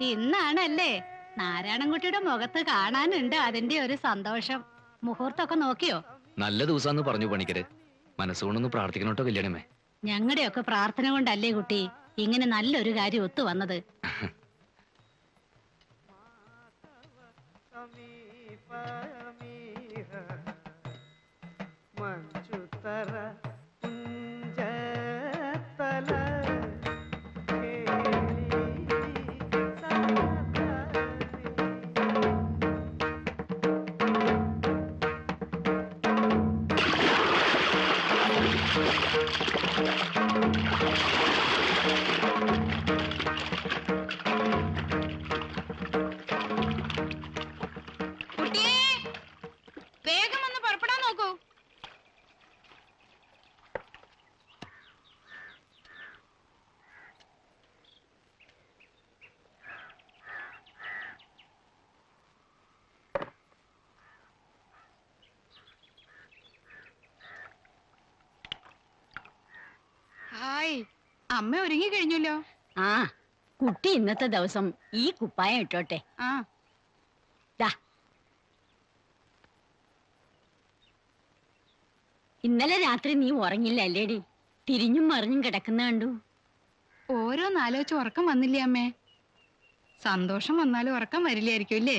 ഇന്നാണല്ലേ നാരായണൻകുട്ടിയുടെ മുഖത്ത് കാണാനുണ്ട് അതിന്റെ ഒരു സന്തോഷം. മുഹൂർത്തൊക്കെ നോക്കിയോ? നല്ല ദിവസാന്ന് പറഞ്ഞു പണിക്കര്. മനസ്സുകൊണ്ടൊന്ന് പ്രാർത്ഥിക്കണോട്ടോ കല്യാണമേ. ഞങ്ങളുടെയൊക്കെ പ്രാർത്ഥന കൊണ്ടല്ലേ കുട്ടി ഇങ്ങനെ നല്ലൊരു കാര്യം ഒത്തു വന്നത്. അമ്മ ഒരുങ്ങി കഴിഞ്ഞല്ലോ. ആ കുട്ടി ഇന്നത്തെ ദിവസം ഈ കുപ്പായം ഇട്ടോട്ടെ. ഇന്നലെ രാത്രി നീ ഉറങ്ങില്ല അല്ലേടി? തിരിഞ്ഞും മറിഞ്ഞും കിടക്കുന്ന കണ്ടു. ഓരോന്നാലോചിച്ച് ഉറക്കം വന്നില്ലേ അമ്മേ? സന്തോഷം വന്നാലും ഉറക്കം വരില്ലായിരിക്കും അല്ലേ?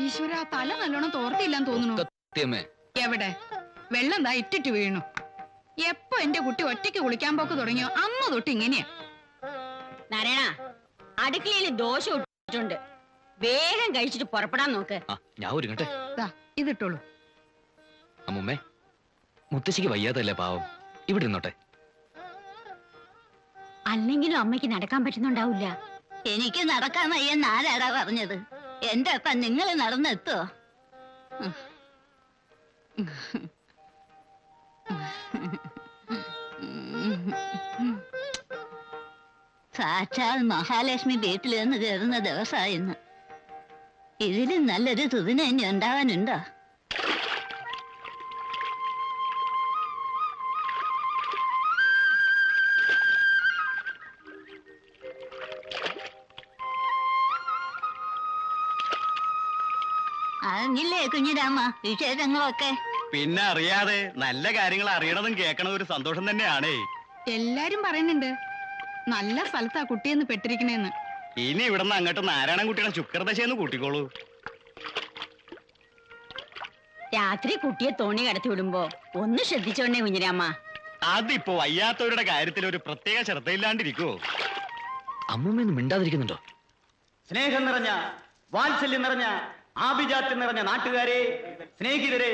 ഈശ്വര, തല നല്ലോണം തോർത്തില്ലാന്ന് തോന്നുന്നു. എവിടെ വെള്ളം എന്താ ഇട്ടിട്ട് വീണു. എപ്പോ എന്റെ കുട്ടി ഒറ്റയ്ക്ക് കുളിക്കാൻ പോക്ക് തുടങ്ങിയോ അന്ന് തൊട്ട് ഇങ്ങനെയാ. നാരായണ, അടുക്കളയിൽ ദോശ ഇട്ടിട്ടുണ്ട്, വേഗം കഴിച്ചിട്ട് പുറപ്പെടാൻ നോക്ക്. ഞാൻ ഒരുങ്ങട്ടെ. ഇതിട്ടോളൂ. അമ്മൂമ്മേ, മുത്തശ്ശിക്ക് വയ്യാതല്ലേ പാവം, ഇവിടെ ഇരുന്നോട്ടെ. അല്ലെങ്കിലും അമ്മയ്ക്ക് നടക്കാൻ പറ്റുന്നുണ്ടാവില്ല. എനിക്ക് നടക്കാൻ വയ്യെന്ന് ആരാടാ പറഞ്ഞത്? എന്റെ അപ്പ നിങ്ങൾ നടന്നെത്തോ? സാക്ഷാൽ മഹാലക്ഷ്മി വീട്ടിൽ നിന്ന് കയറുന്ന ദിവസമായിരുന്നു. ഇതിലും നല്ലൊരു സുദിനം ഇനി ഉണ്ടാവാനുണ്ടോ? അറിഞ്ഞില്ലേ കുഞ്ഞിരാമ വിശേഷങ്ങളൊക്കെ? പിന്നെ അറിയാതെ നല്ല കാര്യങ്ങൾ അറിയണതും കേൾക്കണതും ഒരു സന്തോഷം തന്നെയാണേ. എല്ലാരും പറയുന്നുണ്ട് നല്ല സ്ഥലത്താ കുട്ടിയെന്ന് പെട്ടിരിക്കണേന്ന്. ഇനി ഇവിടുന്ന് അങ്ങോട്ട് നാരായണൻകുട്ടിയുടെ ശുക്രദശയെന്ന് കൂട്ടിക്കോളൂ. രാത്രി കുട്ടിയെ തോണി കടത്തി വിടുമ്പോ ഒന്ന് ശ്രദ്ധിച്ചോണ്ടേ കുഞ്ഞിരാമ. അതിപ്പോ വയ്യാത്തവരുടെ കാര്യത്തിൽ ഒരു പ്രത്യേക ശ്രദ്ധയില്ലാണ്ടിരിക്കുവോ? അമ്മൂമ്മയൊന്നും മിണ്ടാതിരിക്കുന്നുണ്ടോ? സ്നേഹം നിറഞ്ഞ, വാത്സല്യം നിറഞ്ഞ, ആഭിജാത്യം നിറഞ്ഞ നാട്ടുകാരെ, സ്നേഹിതരെ,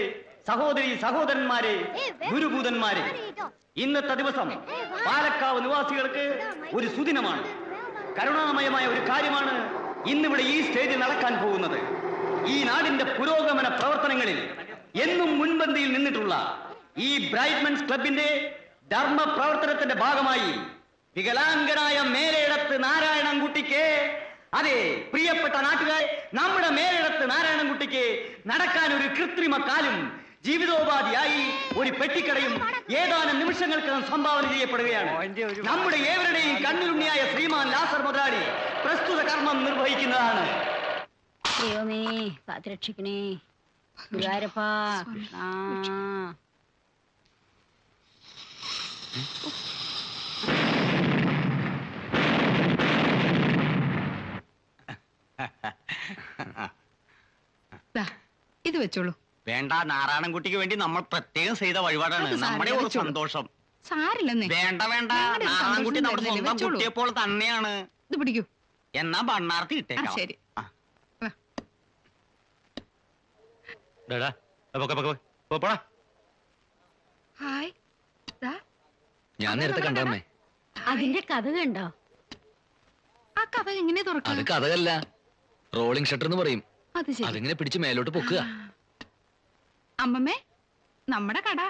സഹോദരി സഹോദരന്മാരെ, ഗുരുഭൂതന്മാരെ, ഇന്നത്തെ ദിവസം പാലക്കാവ് നിവാസികൾക്ക് ഒരു സുദിനമാണ്. കരുണാമയമായ ഒരു കാര്യമാണ് ഇന്നിവിടെ ഈ സ്റ്റേജിൽ നടക്കാൻ പോകുന്നത്. ഈ നാടിന്റെ പുരോഗമന പ്രവർത്തനങ്ങളിൽ എന്നും മുൻപന്തിയിൽ നിന്നിട്ടുള്ള ഈ ബ്രൈറ്റ്മെൻസ് ക്ലബിന്റെ ധർമ്മ പ്രവർത്തനത്തിന്റെ ഭാഗമായി വികലാംഗനായ മേലേടത്ത് നാരായണൻകുട്ടിക്ക്, അതെ പ്രിയപ്പെട്ട നാട്ടുകാരെ, നമ്മുടെ മേലിടത്ത് നാരായണൻകുട്ടിക്ക് നടക്കാൻ ഒരു കൃത്രിമ കാലും ജീവിതോപാധിയായി ഒരു പെട്ടിക്കടയും ഏതാനും നിമിഷങ്ങൾക്കകം സംഭാവന ചെയ്യപ്പെടുകയാണ്. നമ്മുടെ ഏവരുടെയും കണ്ണിലുണ്ണിയായ ശ്രീമാൻ ലാസർ മുതലാളി പ്രസ്തുത കർമ്മം നിർവഹിക്കുന്നതാണ്. ദൈവമേ കാത്തുരക്ഷിക്കണേ ഗുരുവായൂരപ്പാ കൃഷ്ണ. ദാ, ഇത് വെച്ചോളൂ. വേണ്ട, നാരായണൻകുട്ടിക്ക് വേണ്ടി നമ്മൾ പ്രത്യേകം ചെയ്ത വഴിപാടാണ്. അത് സാരമില്ല, നമ്മുടെ ഒരു വെച്ചോളൂ. സന്തോഷം. സാരില്ലെന്നേ. വേണ്ട വേണ്ട, ഞങ്ങളുടെ ഒരു നാരായണൻകുട്ടി സന്തോഷം നമ്മുടെ തരുന്നില്ലേ, സ്വന്തം വെച്ചോളൂ. കുട്ടിയെ പോലെ തന്നെയാണ്. ഇത് പിടിക്കൂ. എന്നാ ബണ്ണാർത്തി ആ ഇട്ടേക്കാം. ശരി. ആ. വാ. ഡാ, പോടാ. ഹായ്. ദാ, ഞാൻ നേരത്തെ കണ്ടമ്മേ. അതിന്റെ കഥ കണ്ടോ? ആ കഥ എങ്ങനെ അത് തുറക്കാം? കഥകല്ല, റോളിംഗ് ഷട്ടർ എന്ന് പറയും. അത് ശരി. അതിങ്ങനെ പിടിച്ച് മേലോട്ട് പൊക്കുക. അമ്മമ്മേ, നമ്മുടെ കട.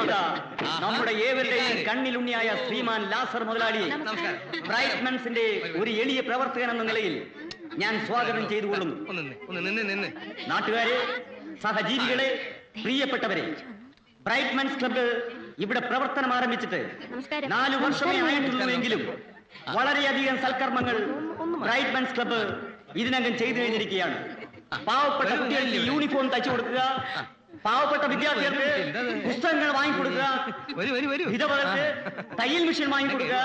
ഇതാ, നമ്മുടെ ഏവരുടെയും കണ്ണിലുണ്ണിയായ ശ്രീമാൻ ലാസർ മുതലാളിയെ ബ്രൈറ്റ്മൻസിന്റെ ഒരു എളിയ പ്രവർത്തകൻ എന്ന നിലയിൽ ഞാൻ സ്വാഗതം ചെയ്തുകൊള്ളുന്നു. നാട്ടുകാരെ, സഹജീവികളെ, പ്രിയപ്പെട്ടവരെ, ബ്രൈറ്റ്മൻസ് ക്ലബ്ബ് ഇവിടെ പ്രവർത്തനം ആരംഭിച്ചിട്ട് 4 വർഷമേ ആയിട്ടുള്ളൂവെങ്കിലും വളരെയധികം സൽക്കർമ്മങ്ങൾ ബ്രൈറ്റ്മൻസ് ക്ലബ്ബ് ഇതിനകം ചെയ്തു കഴിഞ്ഞിരിക്കുകയാണ്. പാവപ്പെട്ട കുട്ടികൾക്ക് യൂണിഫോം തയ്ച്ചു കൊടുക്കുക, പാവപ്പെട്ട വിദ്യാർത്ഥികൾക്ക് പുസ്തകങ്ങൾ വാങ്ങിക്കൊടുക്കുക, വിധവകൾക്ക് തയ്യൽ മെഷീൻ വാങ്ങിക്കൊടുക്കുക,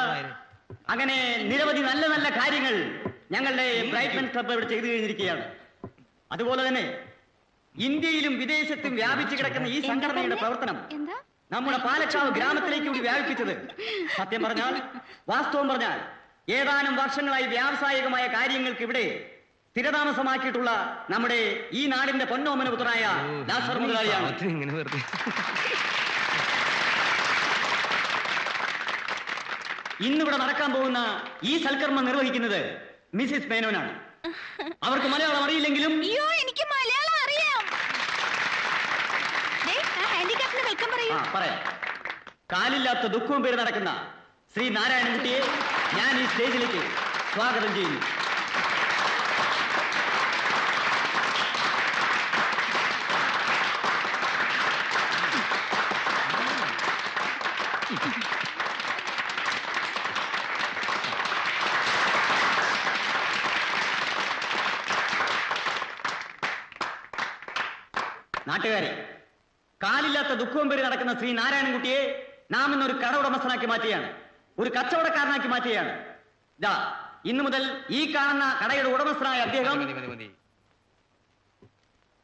അങ്ങനെ നിരവധി നല്ല നല്ല കാര്യങ്ങൾ ഞങ്ങളുടെ ബ്രൈറ്റ്മൻസ് ക്ലബ്ബ് ഇവിടെ ചെയ്തു കഴിഞ്ഞിരിക്കുകയാണ്. അതുപോലെ തന്നെ ഇന്ത്യയിലും വിദേശത്തും വ്യാപിച്ചു കിടക്കുന്ന ഈ സംഘടനയുടെ പ്രവർത്തനം നമ്മുടെ പാലക്കാവ് ഗ്രാമത്തിലേക്ക് കൂടി വ്യാപിപ്പിച്ചത് സത്യം പറഞ്ഞാൽ, വാസ്തവം പറഞ്ഞാൽ, ഏതാനും വർഷങ്ങളായി വ്യാവസായികമായ കാര്യങ്ങൾക്ക് ഇവിടെ സ്ഥിരതാമസമാക്കിയിട്ടുള്ള നമ്മുടെ ഈ നാടിന്റെ പൊന്നോമന പുത്രനായ ലാസർ മുതലാളിയാണ്. ഇന്നിവിടെ നടക്കാൻ പോകുന്ന ഈ സൽക്കർമ്മം നിർവഹിക്കുന്നത് മിസ്സിസ് മേനോനാണ്. അവർക്ക് മലയാളം അറിയില്ലെങ്കിലും അയ്യോ, എനിക്ക് മലയാളം അറിയാം. ഹാൻഡികാപ്പിന് വെൽക്കം പറയൂ. പറയാം. കാലില്ലാത്ത ദുഃഖവും പേര് നടക്കുന്ന ശ്രീ നാരായണൻകുട്ടിയെ ഞാൻ ഈ സ്റ്റേജിലേക്ക് സ്വാഗതം ചെയ്യുന്നു. നാട്ടുകാരെ, കാലില്ലാത്ത ദുഃഖവും പേര് നടക്കുന്ന ശ്രീ നാരായണൻകുട്ടിയെ നാം ഇന്നൊരു കട ഉടമസ്ഥനാക്കി മാറ്റുകയാണ്, ഒരു കച്ചവടക്കാരനാക്കി മാറ്റുകയാണ്. ഇതാ, ഇന്നു മുതൽ ഈ കാണുന്ന കടയുടെ ഉടമസ്ഥനായ അദ്ദേഹം.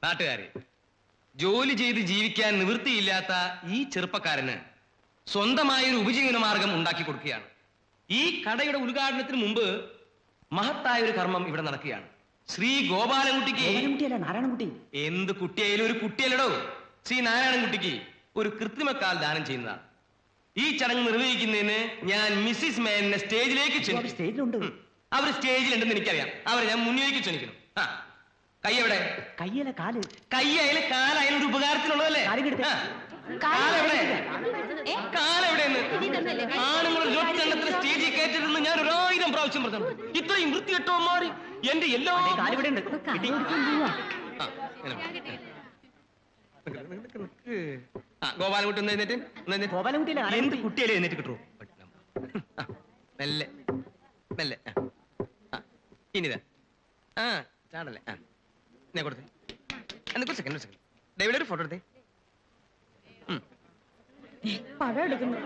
നാട്ടുകാരെ, ജോലി ചെയ്ത് ജീവിക്കാൻ നിവൃത്തിയില്ലാത്ത ഈ ചെറുപ്പക്കാരന് സ്വന്തമായൊരു ഉപജീവന മാർഗം ഉണ്ടാക്കി കൊടുക്കുകയാണ്. ഈ കടയുടെ ഉദ്ഘാടനത്തിന് മുമ്പ് മഹത്തായ ഒരു കർമ്മം ഇവിടെ നടക്കുകയാണ്. ശ്രീ ഗോപാലൻകുട്ടിക്ക്, നാരായണൻകുട്ടി എന്ത് കുട്ടിയായാലും ഒരു കുട്ടിയല്ലടോ, ശ്രീ നാരായണൻകുട്ടിക്ക് ഒരു കൃത്രിമക്കാൽ ദാനം ചെയ്യുന്നതാണ്. ഈ ചടങ്ങ് നിർവഹിക്കുന്നതിന് ഞാൻ മിസ്സിസ് മേനനെ സ്റ്റേജിലേക്ക് ക്ഷണിക്കും. സ്റ്റേജിലുണ്ട്. അവർ സ്റ്റേജിലുണ്ടെന്ന് എനിക്കറിയാം. അവരെ ഞാൻ മുന്നിലേക്ക് ക്ഷണിക്കണം. ആ, കൈ എവിടെ? കയ്യല കാല്, കൈയായാലും കാലായാലും ഒരു ഉപകാരത്തിനുള്ളതല്ലേ? കാലെടുത്ത്. കാലെവിടെ? കാലെവിടെയെന്ന് ആണുങ്ങളുടെ ജോലിച്ചെണ്ണത്തിന് സ്റ്റേജിൽ കയറ്റരുതെന്ന് ഞാൻ 1000 പ്രാവശ്യം പറഞ്ഞു. ഇത്രയും വൃത്തികെട്ടോ മാറി എന്റെ എല്ലാ കാലിവിടെ ഉണ്ട്. ഗോപാലൻകുട്ടി ഒന്ന് എഴുന്നേറ്റ്. ഗോപാലൻകുട്ടിയിലെ എന്ത് കുട്ടിയല്ലേ എഴുന്നേറ്റ് കിട്ടുമോ? മെല്ലെ മെല്ലെ. ഇനിതാ. ആ, ചാടല്ലേ. ആ, ഞാൻ കൊടുത്തേ. ഒരു സെക്കൻഡ്. ഡേവിഡ്, ഒരു ഫോട്ടോ എടുത്തേ. പടം എടുക്കുന്നു.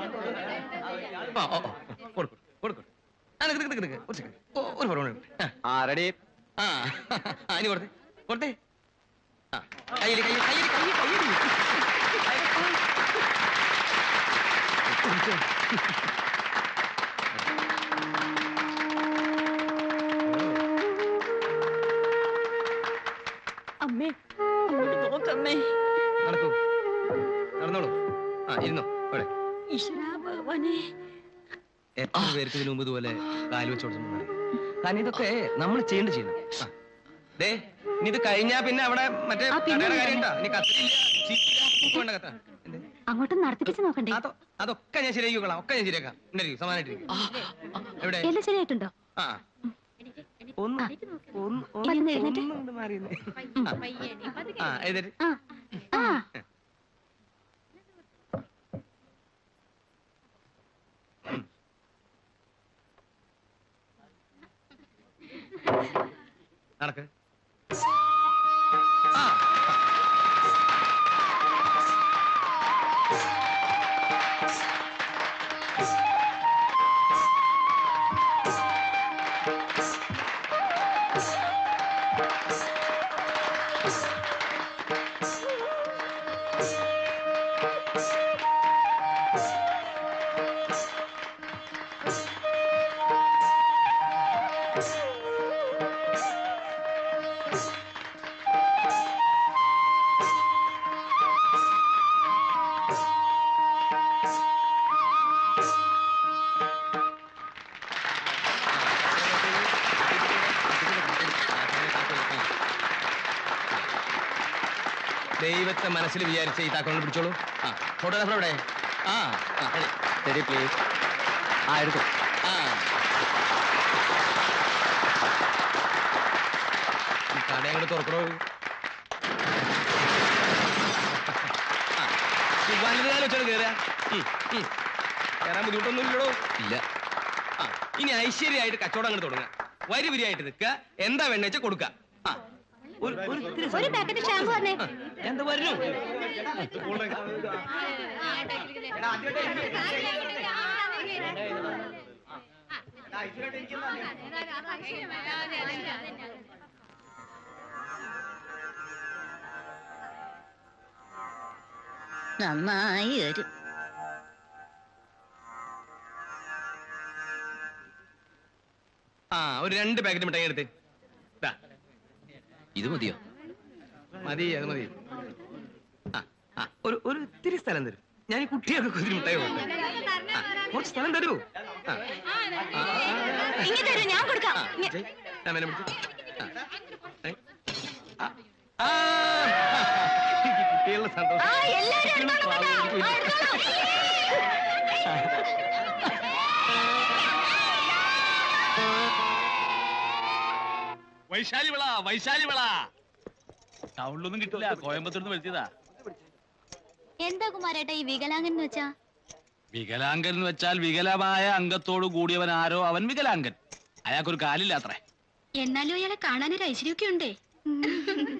ഒരു സെക്കൻഡ്, ഒരു ഫോട്ടോ ആരടി? ഇനി കൊടുത്തേ. കയ്യടി. അമ്മേ അങ്ങോട്ട് നോക്കമ്മേ. നടക്കൂ, നടന്നോളൂ. ആ ഇരുന്നോ ഇവിടെ. ഈശ്വരാ ഭഗവാനെ. എത്ര പേർക്ക് ഇതിനു മുമ്പ് ഇതുപോലെ കാല് വെച്ച് കൊടുത്തിട്ടുണ്ട്. കാരണം ഇതൊക്കെ നമ്മൾ ചെയ്യേണ്ട ചെയ്യണം. ആ. ദേ ഇനി ഇത് കഴിഞ്ഞാ പിന്നെ അവിടെ മറ്റേ കടയുടെ കാര്യം ഉണ്ടാ. ഇനി കത്തില്ല, ചീറ്റില്ല, വേണ്ട കത്ത. അങ്ങോട്ട് നടത്തിപ്പിച്ച് നോക്കണ്ടേ? അതൊക്കെ ഞാൻ ശരിയാക്കിക്കോളാം. ഒക്കെ ഞാൻ ശരിയാക്കാം. സമാനായിട്ടിരിക്കും. എവിടെ? എല്ലാം ശരിയായിട്ടുണ്ടോ? ആ ഒന്ന് മാറി എഴുതരുത്. നടക്ക്. ആ ദൈവത്തെ മനസ്സിൽ വിചാരിച്ച ഈ താക്കോൽ പിടിച്ചോളൂ. ആ ഫോട്ടോഗ്രാഫർ എവിടെ? ആ ശരി പ്ലീസ്. ആ എടുത്തു. ആ കട അങ്ങോട്ട് തുറക്കണോ? വലുതുകാലം വെച്ചാൽ കയറുക. കയറാൻ ബുദ്ധിമുട്ടൊന്നും ഇല്ലടോ. ഇല്ല. ആ ഇനി ഐശ്വര്യമായിട്ട് കച്ചവടം അങ്ങോട്ട് തുടങ്ങുക. വരി വരിയായിട്ട് നിൽക്കുക. എന്താ വേണ്ട വെച്ചാൽ കൊടുക്കുക. ആ ഒരു പാക്കറ്റ് ഷാമ്പു വന്നേ. എന്താ വരുന്നു? നന്നായി വരും. ആ ഒരു 2 പാക്കറ്റ് മിഠായി എടുത്ത്. ഇത് മതിയോ? മതി, അത് മതി. ആ ഒരു ഇത്തിരി സ്ഥലം തരും. ഞാൻ ഈ കുട്ടിയൊക്കെ കുതിരി മിഠായി കൊടുത്തു. കുറച്ച് സ്ഥലം തരൂ. ഞാൻ കൊടുക്കാം. കുട്ടികളുടെ സന്തോഷം. വൈശാലി വിള ടൗണിലൊന്നും കിട്ടില്ല, കോയമ്പത്തൂർന്ന് വരുത്തിയതാ. എന്താ കുമാരേട്ടാ ഈ വികലാംഗൻ എന്ന് വെച്ചാ? വികലാംഗൻ എന്ന് വെച്ചാൽ വികലമായ അംഗത്തോട് കൂടിയവൻ ആരോ അവൻ വികലാംഗൻ. അയാൾക്കൊരു കാലില്ല അത്രേ. എന്നാലും അയാളെ കാണാനൊരു ഐശ്വര്യമൊക്കെ ഉണ്ടേ.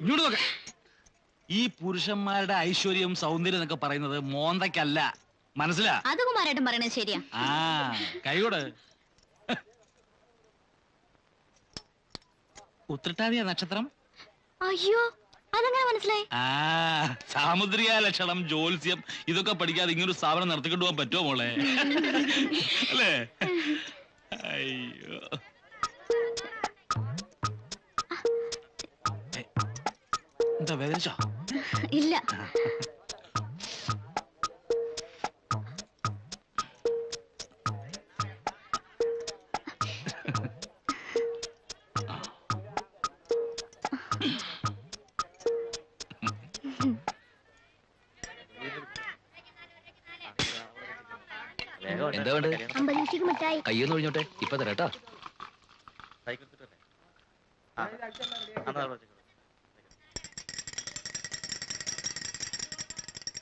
ഇങ്ങോട്ട് നോക്ക. ഈ പുരുഷന്മാരുടെ ഐശ്വര്യം സൗന്ദര്യം എന്നൊക്കെ പറയുന്നത് മോന്തയ്ക്കല്ല, മനസ്സിലാ? അത് കുമാരേട്ടൻ പറയണത് ശരിയാ. ആ കൈയോട്. ഉത്രട്ടാതിയ നക്ഷത്രം. അയ്യോ അതെങ്ങനെ മനസ്സിലായി? ആ സാമുദ്രിക ലക്ഷണം, ജ്യോത്സ്യം ഇതൊക്കെ പഠിക്കാതെ ഇങ്ങനൊരു സ്ഥാപനം നടത്തിക്കൊണ്ടു പോകാൻ പറ്റുമോ മോളെ? അല്ലേ? അയ്യോ എന്താ വേദനിച്ചോ? ഇല്ല. എന്താ വേണ്ടത്? അമ്പലത്തിലേക്ക് മിഠായി. കയ്യൊന്ന് ഒഴിഞ്ഞോട്ടെ, ഇപ്പൊ തരാട്ടോ.